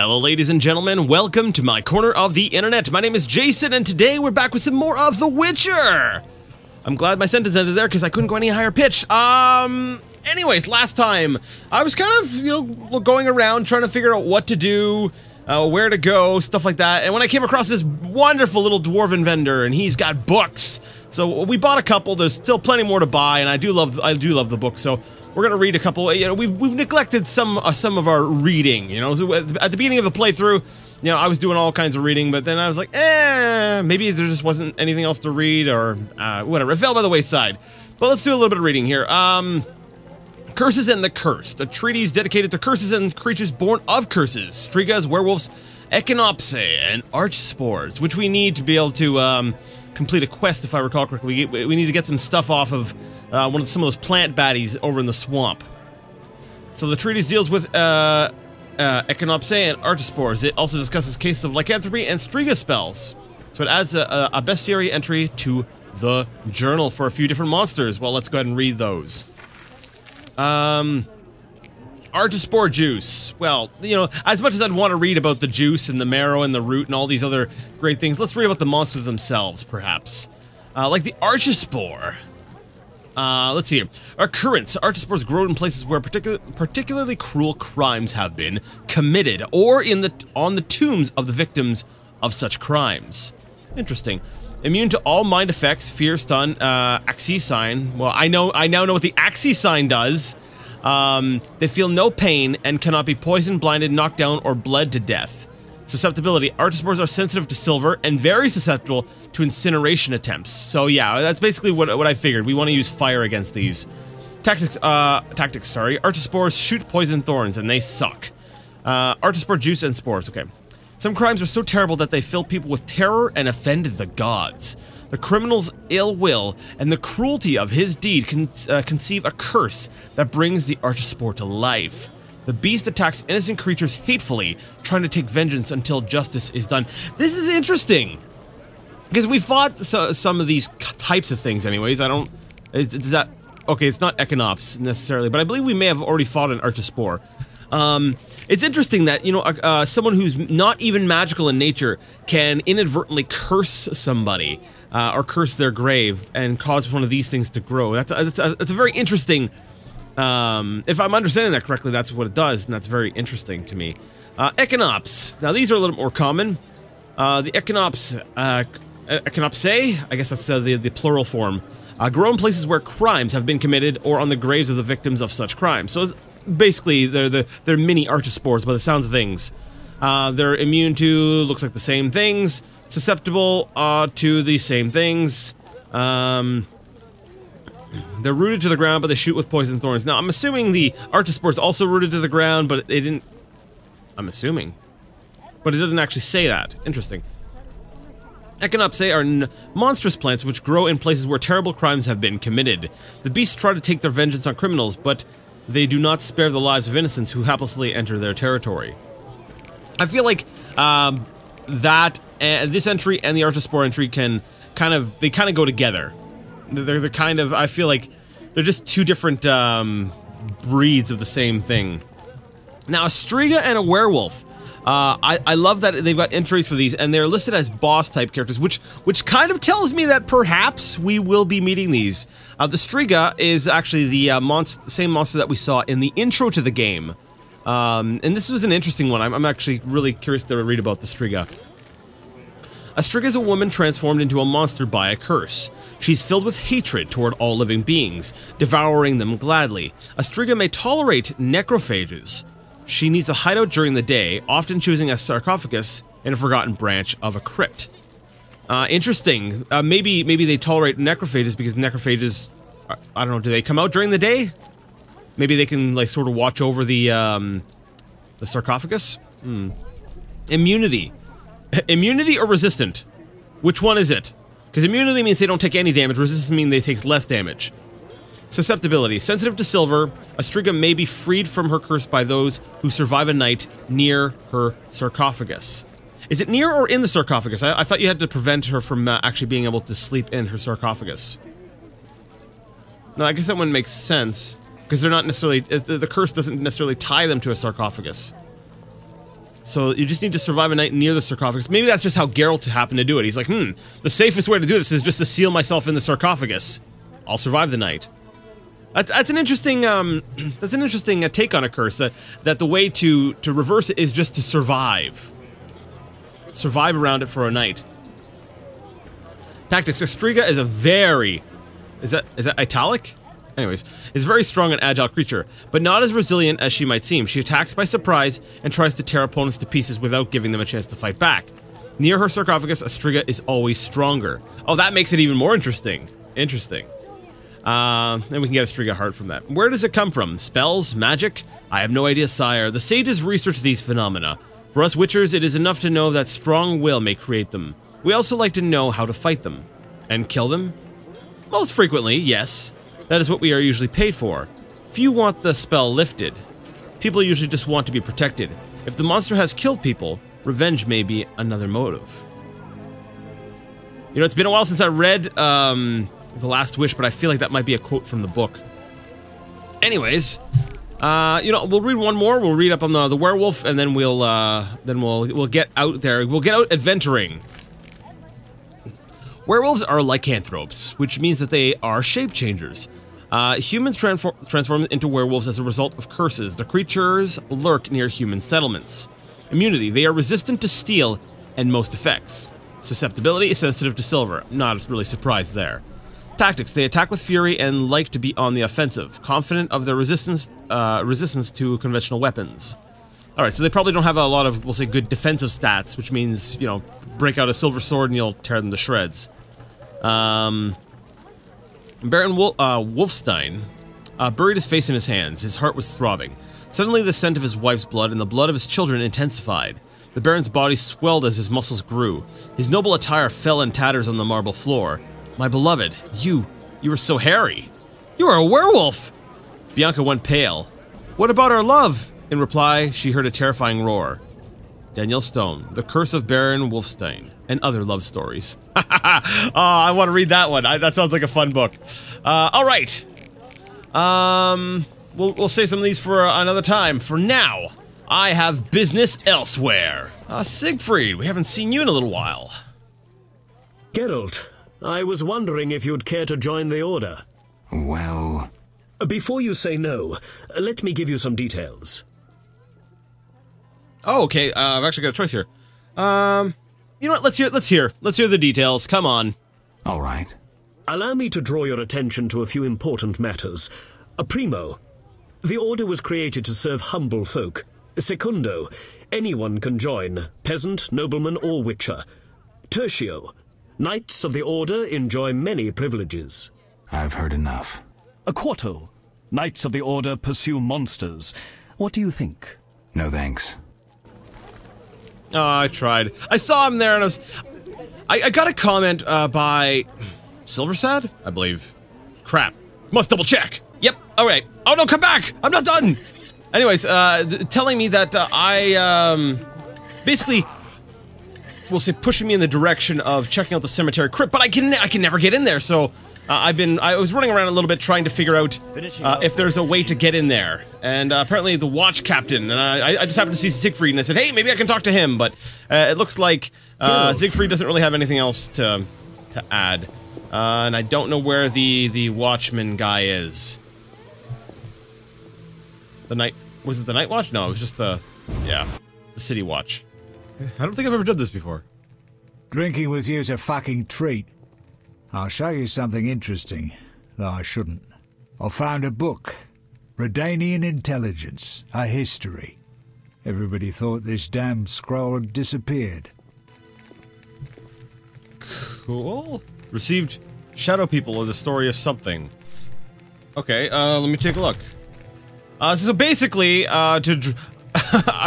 Hello ladies and gentlemen, welcome to my corner of the internet. My name is Jason and today we're back with some more of The Witcher! I'm glad my sentence ended there because I couldn't go any higher pitch. Anyways, last time I was kind of, going around trying to figure out what to do, where to go, stuff like that. And when I came across this wonderful little dwarven vendor and he's got books. So we bought a couple, there's still plenty more to buy and I do love the books. So we're gonna read a couple. We've neglected some of our reading. So at the beginning of the playthrough, I was doing all kinds of reading, but then I was like, maybe there just wasn't anything else to read, or whatever. It fell by the wayside. But let's do a little bit of reading here. Curses and the Cursed, a treatise dedicated to curses and creatures born of curses, strigas, werewolves, echinopse, and archspores, which we need to be able to complete a quest, if I recall correctly. We need to get some stuff off of some of those plant baddies over in the swamp. So the treatise deals with echinopse and archspores. It also discusses cases of lycanthropy and striga spells. So it adds a bestiary entry to the journal for a few different monsters. Well, let's go ahead and read those. Archspore juice. Well, as much as I'd want to read about the juice and the marrow and the root and all these other great things, let's read about the monsters themselves, perhaps. Like the archspore. Let's see here. Occurrence. Archspores grow in places where particularly cruel crimes have been committed, or on the tombs of the victims of such crimes. Interesting. Immune to all mind effects, fear, stun, axis sign. Well, I now know what the axis sign does. They feel no pain and cannot be poisoned, blinded, knocked down, or bled to death. Susceptibility. Archspores are sensitive to silver and very susceptible to incineration attempts. So yeah, that's basically what I figured. We want to use fire against these. Tactics, sorry. Archspores shoot poison thorns and they suck. Archspore juice and spores, okay. Some crimes are so terrible that they fill people with terror and offend the gods. The criminal's ill will and the cruelty of his deed conceive a curse that brings the archspore to life. The beast attacks innocent creatures hatefully, trying to take vengeance until justice is done. This is interesting, because we fought some of these types of things anyways. Is that... Okay, it's not echinops necessarily, but I believe we may have already fought an archspore. It's interesting that, someone who's not even magical in nature can inadvertently curse somebody, or curse their grave, and cause one of these things to grow. That's a very interesting... if I'm understanding that correctly, that's what it does, and that's very interesting to me. Echinops. Now, these are a little more common. The echinopse, echinopse, I guess that's the plural form, grow in places where crimes have been committed or on the graves of the victims of such crimes. So, basically, they're mini archspores by the sounds of things. They're immune to, looks like the same things, susceptible to the same things. They're rooted to the ground, but they shoot with poison thorns. Now, I'm assuming the archspore is also rooted to the ground, but they didn't... I'm assuming. But it doesn't actually say that. Interesting. Echinopse are monstrous plants which grow in places where terrible crimes have been committed. The beasts try to take their vengeance on criminals, but they do not spare the lives of innocents who haplessly enter their territory. I feel like this entry and the archspore entry can kind of go together. They're kind of, I feel like, they're just two different, breeds of the same thing. Now, a striga and a werewolf. I love that they've got entries for these, and they're listed as boss-type characters, which kind of tells me that perhaps we will be meeting these. The striga is actually the same monster that we saw in the intro to the game. And this was an interesting one. I'm actually really curious to read about the striga. A striga is a woman transformed into a monster by a curse. She's filled with hatred toward all living beings, devouring them gladly. A striga may tolerate necrophages. She needs a hideout during the day, often choosing a sarcophagus in a forgotten branch of a crypt. Interesting. Maybe they tolerate necrophages because necrophages, I don't know, do they come out during the day? Maybe they can, like, sort of watch over the sarcophagus? Immunity. Immunity or resistant? Which one is it? Because immunity means they don't take any damage, resistance means they take less damage. Susceptibility. Sensitive to silver, a striga may be freed from her curse by those who survive a night near her sarcophagus. Is it near or in the sarcophagus? I thought you had to prevent her from actually being able to sleep in her sarcophagus. No, I guess that one makes sense, because they're not necessarily, the curse doesn't necessarily tie them to a sarcophagus. So you just need to survive a night near the sarcophagus. Maybe that's just how Geralt happened to do it. He's like, the safest way to do this is just to seal myself in the sarcophagus. I'll survive the night. That's an interesting take on a curse. That the way to reverse it is just to survive. Survive around it for a night. Tactics. Striga is a very... Is that italic? Anyways, is a very strong and agile creature, but not as resilient as she might seem. She attacks by surprise and tries to tear opponents to pieces without giving them a chance to fight back. Near her sarcophagus, Striga is always stronger. Oh, that makes it even more interesting. Interesting. And we can get a Striga heart from that. Where does it come from? Spells? Magic? I have no idea, sire. The sages research these phenomena. For us witchers, it is enough to know that strong will may create them. We also like to know how to fight them. And kill them? Most frequently, yes. That is what we are usually paid for. Few want the spell lifted. People usually just want to be protected. If the monster has killed people, revenge may be another motive. You know, it's been a while since I read, The Last Wish, but I feel like that might be a quote from the book. Anyways, you know, we'll read one more. We'll read up on the werewolf, and then we'll get out there. We'll get out adventuring. Werewolves are lycanthropes, which means that they are shape changers. Humans transform into werewolves as a result of curses. The creatures lurk near human settlements. Immunity. They are resistant to steel and most effects. Susceptibility is sensitive to silver. Not really surprised there. Tactics. They attack with fury and like to be on the offensive, confident of their resistance to conventional weapons. Alright, so they probably don't have a lot of, we'll say, good defensive stats, which means, you know, break out a silver sword and you'll tear them to shreds. Baron Wolfstein buried his face in his hands. His heart was throbbing. Suddenly the scent of his wife's blood and the blood of his children intensified. The Baron's body swelled as his muscles grew. His noble attire fell in tatters on the marble floor. My beloved, you are so hairy. You are a werewolf! Bianca went pale. What about our love? In reply, she heard a terrifying roar. Danielle Stone, The Curse of Baron Wolfstein, and Other Love Stories. Oh, I want to read that one. That sounds like a fun book. Alright. We'll save some of these for another time. For now, I have business elsewhere. Siegfried, we haven't seen you in a little while. Geralt, I was wondering if you'd care to join the Order. Well... Before you say no, let me give you some details. Oh, okay. I've actually got a choice here. You know what? Let's hear the details. Come on. All right. Allow me to draw your attention to a few important matters. Primo, the Order was created to serve humble folk. Secundo, anyone can join, peasant, nobleman, or witcher. Tertio, Knights of the Order enjoy many privileges. I've heard enough. Quarto, Knights of the Order pursue monsters. What do you think? No thanks. Oh, I tried. I saw him there and I got a comment by Silversad, I believe. Crap. Must double check. Yep. All right. Oh no, come back. I'm not done. Anyways, telling me that basically, we'll say pushing me in the direction of checking out the cemetery crypt, but I can never get in there. So I was running around a little bit trying to figure out if there's a way to get in there. And apparently the watch captain, and I just happened to see Siegfried and I said, hey, maybe I can talk to him, but it looks like Siegfried doesn't really have anything else to add. And I don't know where the watchman guy is. The night, was it the night watch? No, it was just the city watch. I don't think I've ever done this before. Drinking with you's a fucking treat. I'll show you something interesting, though I shouldn't. I found a book. Redanian Intelligence, a history. Everybody thought this damn scroll had disappeared. Cool. Received Shadow People as a story of something. Okay, let me take a look. So basically, I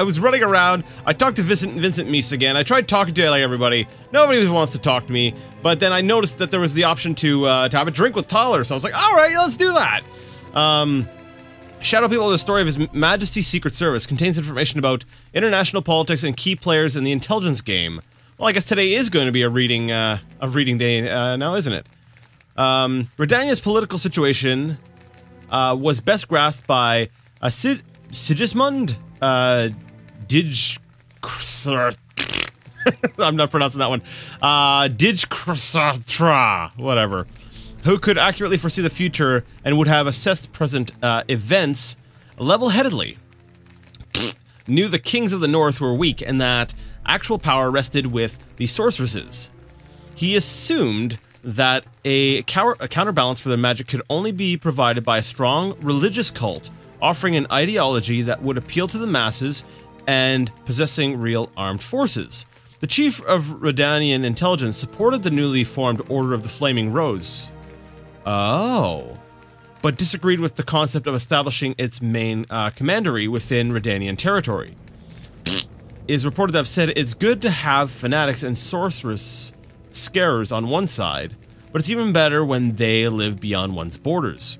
was running around, I talked to Vincent Meese again, I tried talking to like everybody, nobody wants to talk to me, but then I noticed that there was the option to have a drink with Tyler, so I was like, alright, let's do that! Shadow People, the story of His Majesty's Secret Service, contains information about international politics and key players in the intelligence game. Well, I guess today is going to be a reading day now, isn't it? Redania's political situation was best grasped by Sigismund I'm not pronouncing that one. Whatever. Who could accurately foresee the future and would have assessed present events level-headedly. Knew the kings of the north were weak and that actual power rested with the sorceresses. He assumed that a counterbalance for their magic could only be provided by a strong religious cult offering an ideology that would appeal to the masses and possessing real armed forces. The chief of Redanian intelligence supported the newly formed Order of the Flaming Rose. Oh. But disagreed with the concept of establishing its main commandery within Redanian territory. It is reported to have said it's good to have fanatics and sorceress scarers on one side, but it's even better when they live beyond one's borders.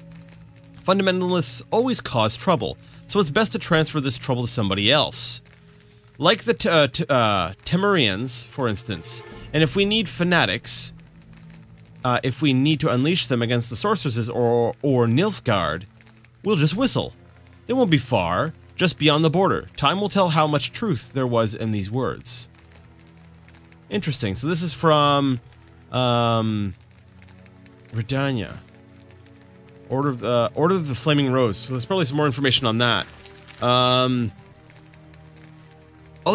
Fundamentalists always cause trouble, so it's best to transfer this trouble to somebody else. Like the Temerians, for instance, and if we need fanatics, if we need to unleash them against the sorceresses or Nilfgaard, we'll just whistle. It won't be far, just beyond the border. Time will tell how much truth there was in these words. Interesting. So this is from Redania. Order of the Flaming Rose. So there's probably some more information on that. Oh,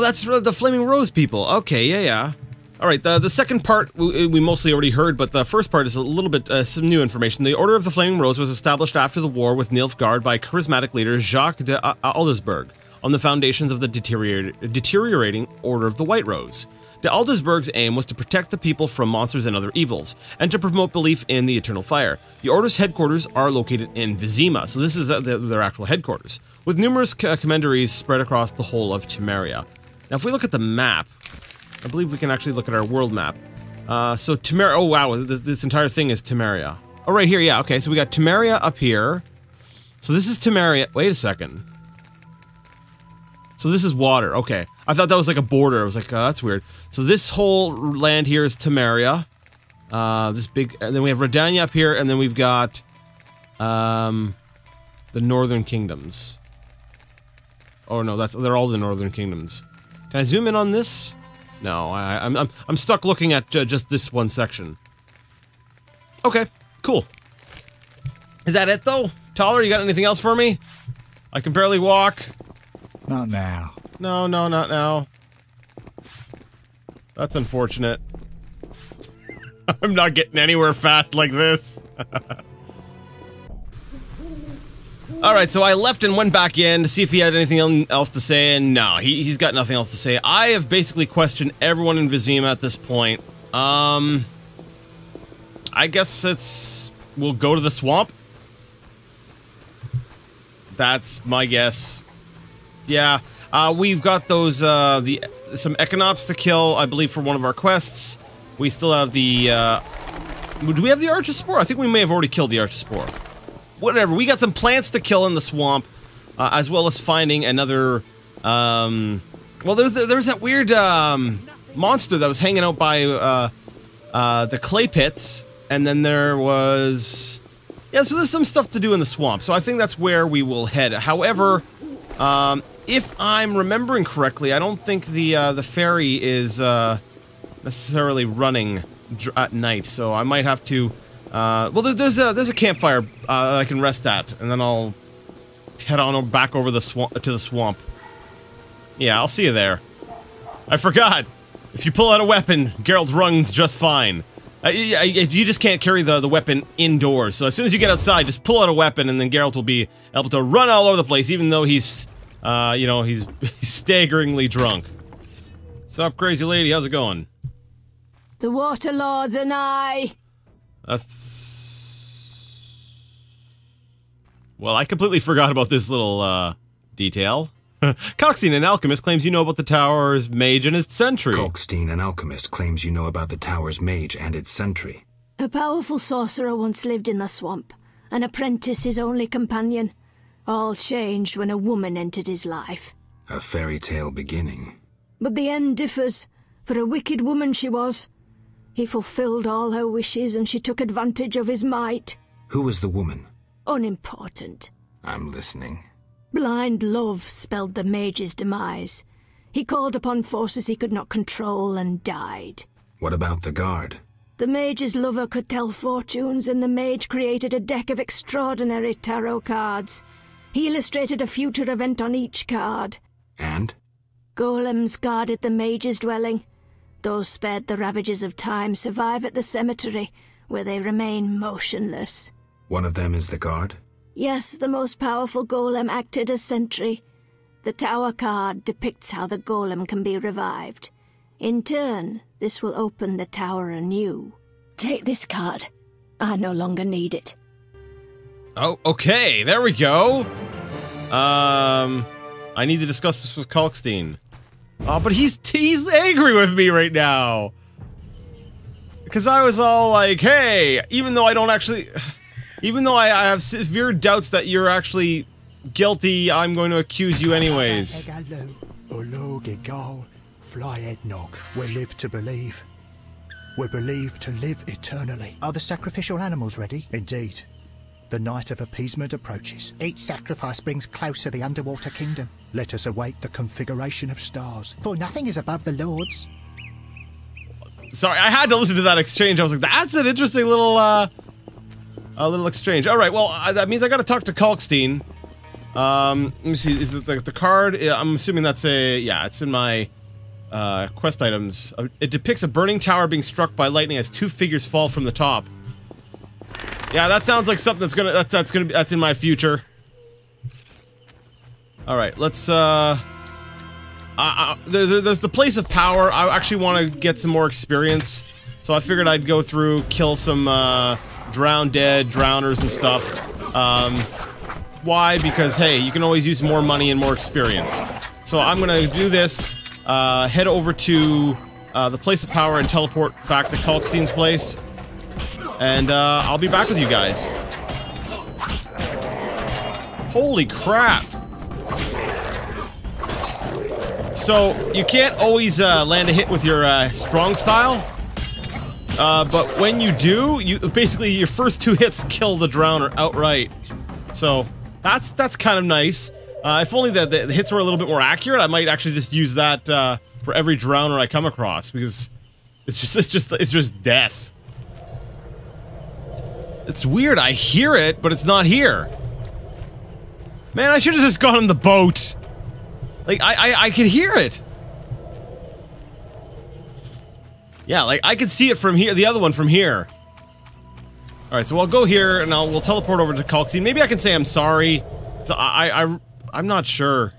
that's the Flaming Rose people. Okay, yeah. Alright, the second part we mostly already heard, but the first part is a little bit some new information. The Order of the Flaming Rose was established after the war with Nilfgaard by charismatic leader Jacques de Aldesberg on the foundations of the deteriorating Order of the White Rose. De Aldesberg's aim was to protect the people from monsters and other evils, and to promote belief in the eternal fire. The Order's headquarters are located in Vizima, so this is their actual headquarters, with numerous commanderies spread across the whole of Temeria. Now, if we look at the map, I believe we can actually look at our world map. So Temeria, oh wow, this entire thing is Temeria. Oh, right here, yeah, okay, so we got Temeria up here. So this is Temeria, wait a second. So this is water, okay. I thought that was like a border, I was like, that's weird. So this whole land here is Temeria. This big, and then we have Redania up here, and then we've got, the Northern Kingdoms. Oh no, they're all the Northern Kingdoms. Can I zoom in on this? No, I'm stuck looking at just this one section. Okay, cool. Is that it though? Tyler, you got anything else for me? I can barely walk. Not now. No, not now. That's unfortunate. I'm not getting anywhere fast like this. Alright, so I left and went back in to see if he had anything else to say, and no, he's got nothing else to say. I have basically questioned everyone in Vizima at this point. I guess we'll go to the swamp? That's my guess. Yeah, we've got those, some Econops to kill, I believe, for one of our quests. We still have the, do we have the Archospore? I think we may have already killed the Archospore. Whatever, we got some plants to kill in the swamp, as well as finding another, well, there was that weird, monster that was hanging out by, the clay pits, and then there was, yeah, so there's some stuff to do in the swamp, so I think that's where we will head. However, if I'm remembering correctly, I don't think the ferry is, necessarily running at night, so I might have to, well, there's a campfire I can rest at, and then I'll head on back over to the swamp. Yeah, I'll see you there. I forgot. If you pull out a weapon, Geralt runs just fine. You just can't carry the weapon indoors. So as soon as you get outside, just pull out a weapon, and then Geralt will be able to run all over the place, even though he's, you know, he's staggeringly drunk. Sup, crazy lady? How's it going? The Water Lords and I. Well, I completely forgot about this little, detail. Coxine, an alchemist, claims you know about the tower's mage and its sentry. Kalkstein, an alchemist, claims you know about the tower's mage and its sentry. A powerful sorcerer once lived in the swamp, an apprentice his only companion. All changed when a woman entered his life. A fairy tale beginning. But the end differs, for a wicked woman she was. He fulfilled all her wishes and she took advantage of his might. Who was the woman? Unimportant. I'm listening. Blind love spelled the mage's demise. He called upon forces he could not control and died. What about the guard? The mage's lover could tell fortunes, and the mage created a deck of extraordinary tarot cards. He illustrated a future event on each card. And? Golems guarded the mage's dwelling. Those spared the ravages of time survive at the cemetery, where they remain motionless. One of them is the guard? Yes, the most powerful golem acted as sentry. The tower card depicts how the golem can be revived. In turn, this will open the tower anew. Take this card. I no longer need it. Oh, okay, there we go. I need to discuss this with Kalkstein. Oh, but he's angry with me right now. Because I was all like, hey, even though I don't actually... Even though I have severe doubts that you're actually guilty, I'm going to accuse you anyways. We live to believe. We believe to live eternally. Are the sacrificial animals ready? Indeed. The night of appeasement approaches. Each sacrifice brings closer the underwater kingdom. Let us await the configuration of stars, for nothing is above the Lord's. Sorry, I had to listen to that exchange. I was like, that's an interesting little, exchange. Alright, well, that means I gotta talk to Kalkstein. Let me see, is it the card? I'm assuming that's yeah, it's in my, quest items. It depicts a burning tower being struck by lightning as two figures fall from the top. Yeah, that sounds like something that's in my future. Alright, let's, there's the place of power. I actually want to get some more experience. So I figured I'd go through, kill some, drowners and stuff. Why? Because, hey, you can always use more money and more experience. So I'm gonna do this, head over to, the place of power and teleport back to Kalkstein's place. And, I'll be back with you guys. Holy crap! So, you can't always, land a hit with your, strong style. But when you do, basically your first two hits kill the drowner outright. So, that's kind of nice. If only the hits were a little bit more accurate, I might actually just use that, for every drowner I come across, because it's just death. It's weird, I hear it, but it's not here. Man, I should've just gone on the boat. Like, I could hear it. Yeah, like, I could see it from here, the other one from here. Alright, so I'll go here, and we'll teleport over to Kalkstein. Maybe I can say I'm sorry. So I'm not sure.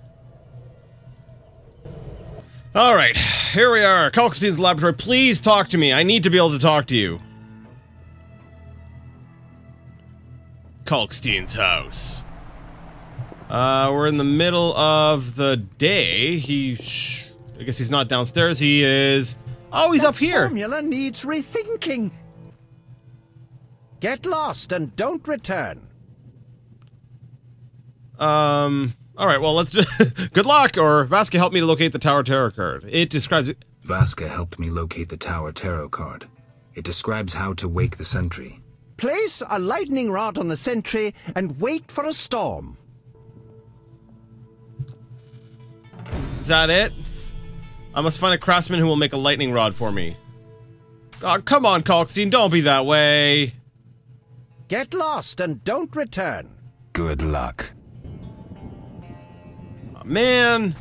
Alright, here we are, Kalkstein's laboratory. Please talk to me, I need to be able to talk to you. Kalkstein's house. We're in the middle of the day. I guess he's not downstairs, he is... Oh, he's up here! The formula needs rethinking. Get lost and don't return. Alright, well, let's just... Good luck, or Vaska helped me to locate the Tower Tarot card. It describes... Vaska helped me locate the Tower Tarot card. It describes how to wake the sentry. Place a lightning rod on the sentry and wait for a storm. Is that it? I must find a craftsman who will make a lightning rod for me. Oh, come on, Kalkstein, don't be that way. Get lost and don't return. Good luck. Oh, man.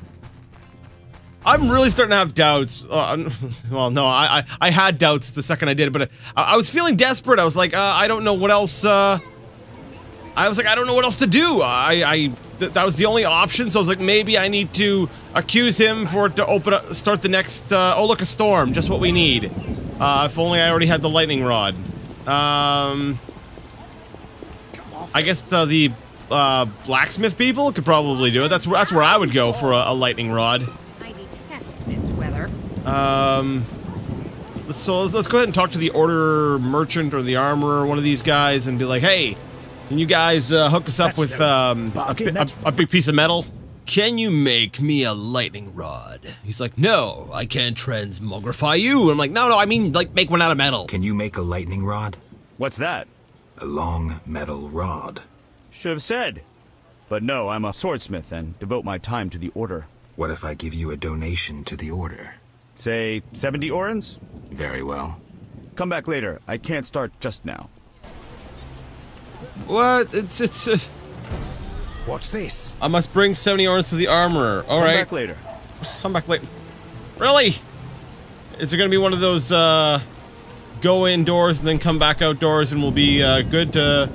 I'm really starting to have doubts. Well, no, I had doubts the second I did it, but I was feeling desperate. I was like, I don't know what else, I was like, I don't know what else to do. That was the only option, so I was like, maybe I need to accuse him for it to start the next, oh look, a storm, just what we need. If only I already had the lightning rod. I guess the blacksmith people could probably do it. That's where I would go for a lightning rod. I detest this weather. Let's go ahead and talk to the order merchant or the armorer, one of these guys, and be like, hey, can you guys hook us up with a big piece of metal? Can you make me a lightning rod? He's like, no, I can't transmogrify you. I'm like, no, I mean, like, make one out of metal. Can you make a lightning rod? What's that? A long metal rod. Should have said. But no, I'm a swordsmith and devote my time to the order. What if I give you a donation to the Order? Say 70 orens? Very well. Come back later. I can't start just now. What? What's this? I must bring 70 orens to the armorer. All right. Come back later. Come back later. Really? Is there gonna be one of those, go indoors and then come back outdoors and we'll be, good to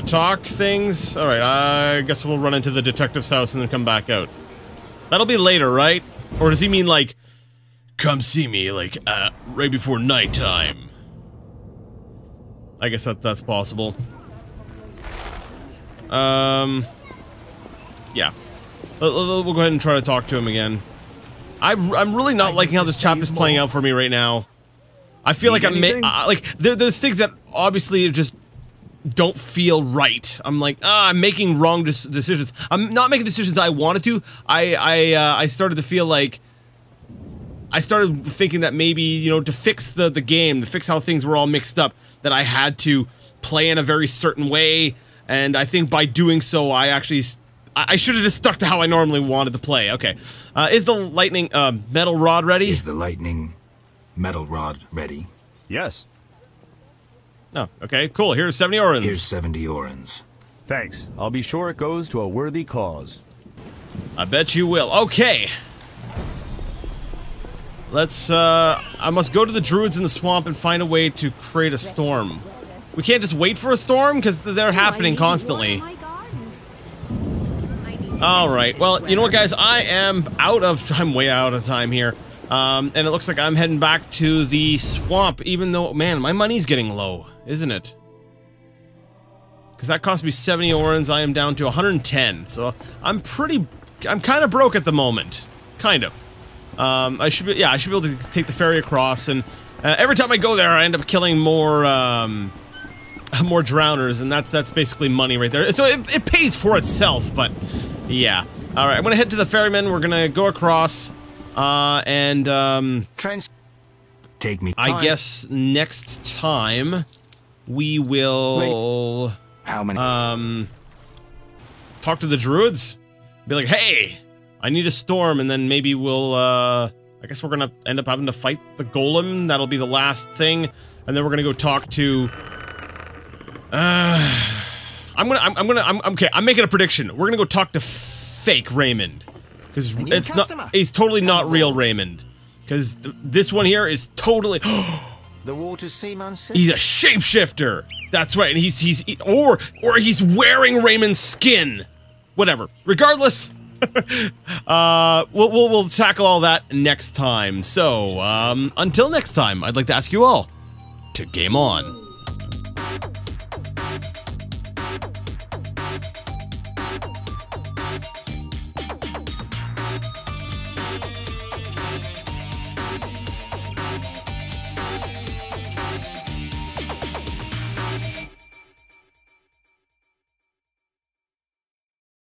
talk things? Alright, I guess we'll run into the detective's house and then come back out. That'll be later, right? Or does he mean, like, come see me, like, right before nighttime? I guess that's possible. Yeah. We'll go ahead and try to talk to him again. I'm really not liking how this chapter's playing out for me right now. I feel like there's things that obviously just don't feel right. I'm like, I'm making wrong decisions. I'm not making decisions I wanted to. I started to feel like I started thinking that maybe, you know, to fix the game, to fix how things were all mixed up, that I had to play in a very certain way, and I think by doing so, I should have just stuck to how I normally wanted to play. Okay. Is the lightning, metal rod ready? Is the lightning metal rod ready? Yes. Oh, okay, cool. Here's 70 orens. Here's 70 orens. Thanks. I'll be sure it goes to a worthy cause. I bet you will. Okay. Let's, I must go to the druids in the swamp and find a way to create a storm. We can't just wait for a storm, because they're happening constantly. Alright, well, you know what, guys? I'm way out of time here. And it looks like I'm heading back to the swamp, even though, man, my money's getting low, isn't it? Because that cost me 70 orens, I am down to 110, so I'm kind of broke at the moment. Kind of. I should be able to take the ferry across, and every time I go there, I end up killing more drowners, and that's basically money right there. So it pays for itself, but yeah. Alright, I'm gonna head to the ferryman, we're gonna go across, Take me. I guess next time we will Wait. How many? Talk to the druids. Be like, hey, I need a storm, and then maybe we'll I guess we're gonna end up having to fight the golem. That'll be the last thing, and then we're gonna go talk to I'm making a prediction. We're gonna go talk to fake Raymond. Because it's not, he's totally not real Raymond. Because this one here is totally The water's seaman. He's a shapeshifter. That's right, and he's wearing Raymond's skin. Whatever. Regardless, we'll tackle all that next time. So, until next time, I'd like to ask you all to game on.